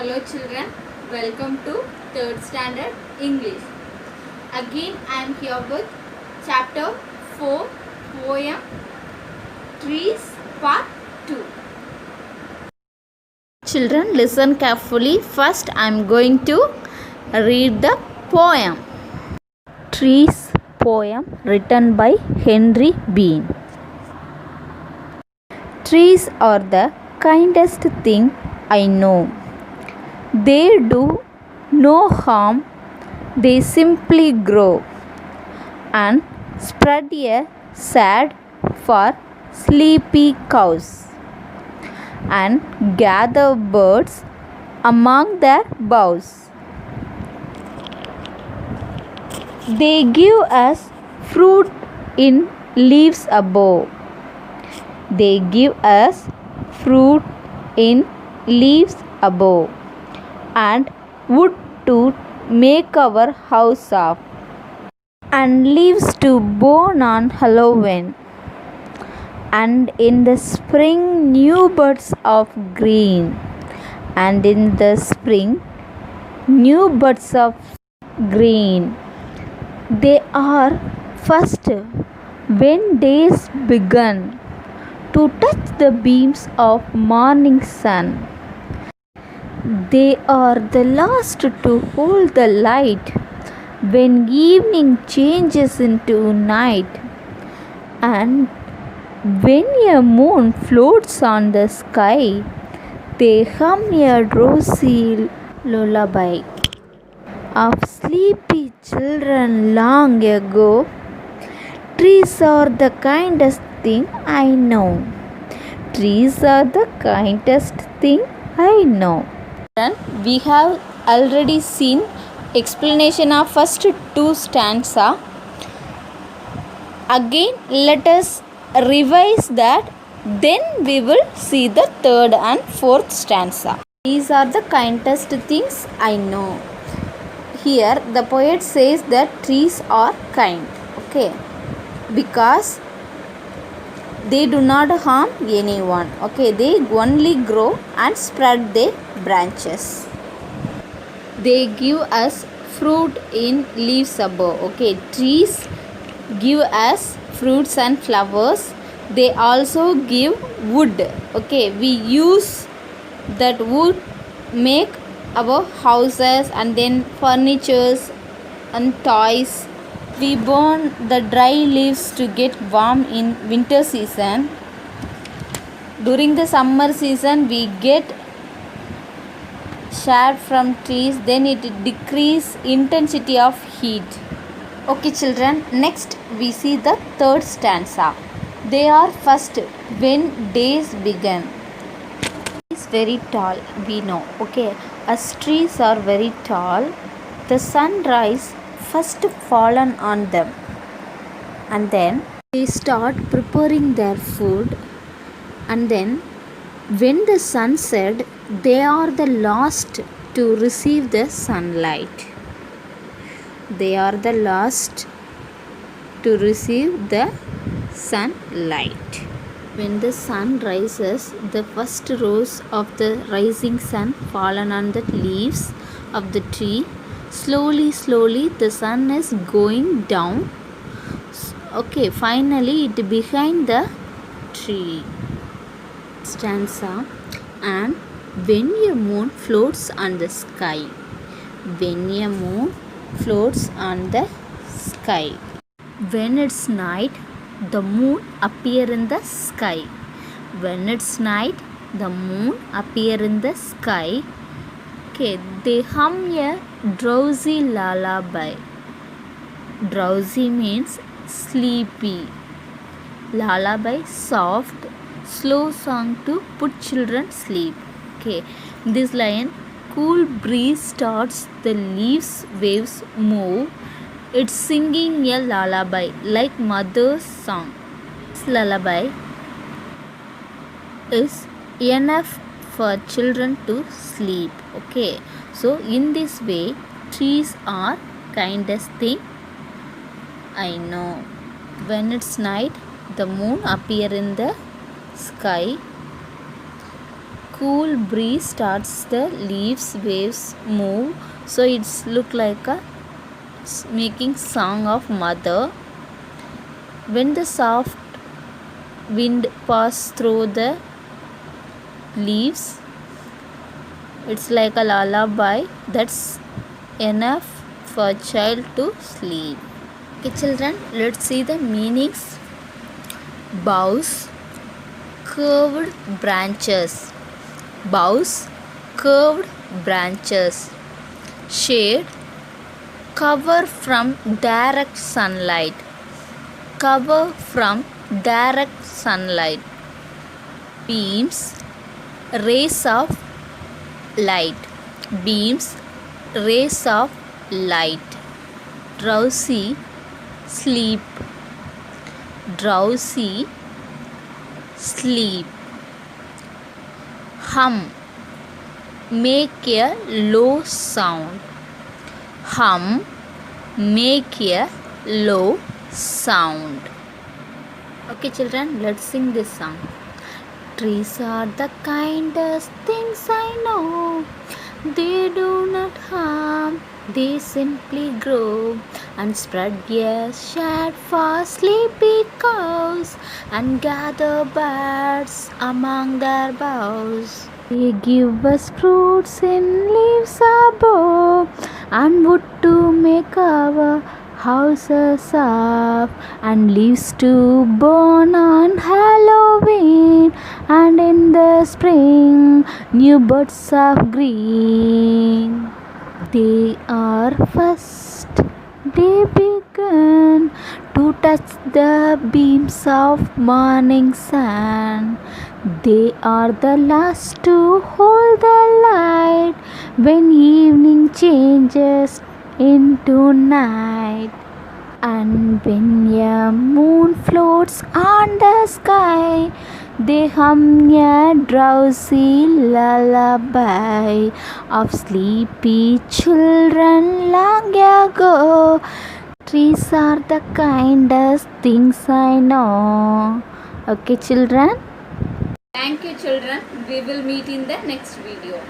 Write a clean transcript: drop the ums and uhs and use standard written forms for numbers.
Hello children, welcome to 3rd standard English. Again I am here with chapter 4 poem Trees part 2. Children, listen carefully. First I am going to read the poem. Trees poem written by Henry Bean. Trees are the kindest thing I know. They do no harm, they simply grow and spread a shade for sleepy cows and gather birds among their boughs. They give us fruit in leaves above. They give us fruit in leaves above and wood to make our house of, and leaves to burn on Halloween, and in the spring new buds of green, and in the spring new buds of green. They are first when days begin to touch the beams of morning sun. They are the last to hold the light when evening changes into night, and when a moon floats on the sky, they hum a rosy lullaby of sleepy children long ago. Trees are the kindest thing I know. Trees are the kindest thing I know. We have already seen explanation of first two stanza. Again let us revise that, then we will see the third and fourth stanza. These are the kindest things I know. Here the poet says that trees are kind, okay, because they do not harm anyone, okay, they only grow and spread their branches. They give us fruit in leaves above, okay, trees give us fruits and flowers. They also give wood, okay, we use that wood make our houses and then furnitures and toys. We burn the dry leaves to get warm in winter season. During the summer season we get shade from trees, then it decrease intensity of heat. Okay children, next we see the third stanza. They are first when days begin. Is very tall, we know, okay, as trees are very tall, the sunrise first fallen on them, and then they start preparing their food, and then when the sun set, they are the last to receive the sunlight. They are the last to receive the sunlight. When the sun rises, the first rays of the rising sun fallen on the leaves of the tree. Slowly the sun is going down, okay, finally it behind the tree. Stanza. And when a moon floats on the sky, when a moon floats on the sky, when it's night the moon appear in the sky, when it's night the moon appear in the sky, okay, they hum a drowsy lullaby. Drowsy means sleepy, lullaby soft slow song to put children sleep, okay. This line, cool breeze starts the leaves waves move, it's singing a lullaby like mother's song. This lullaby is enough for children to sleep, okay. So in this way trees are kindest thing I know. When it's night the moon appear in the sky, cool breeze starts the leaves waves move, so it's look like a making song of mother. When the soft wind pass through the leaves, it's like a lullaby that's enough for a child to sleep. Okay children, let's see the meanings. Boughs, curved branches. Boughs, curved branches. Shade, cover from direct sunlight. Cover from direct sunlight. Beams, rays of light. Beams, rays of light. Drowsy, sleep. Drowsy, sleep. Hum, make a low sound. Hum, make a low sound. Okay children, let's sing this song. Trees are the kindest things I know. They do not harm, they simply grow and spread a shade for sleepy cows and gather birds among their boughs. They give us fruits in leaves above and wood to make our houses of, and leaves to burn on Halloween, and in the spring new buds of green. They are first, they begin to touch the beams of morning sun. They are the last to hold the light when evening changes into night. And when a moon floats on the sky, they hum a drowsy lullaby of sleepy children long ago. Trees are the kindest things I know. Okay, children? Thank you, children. We will meet in the next video.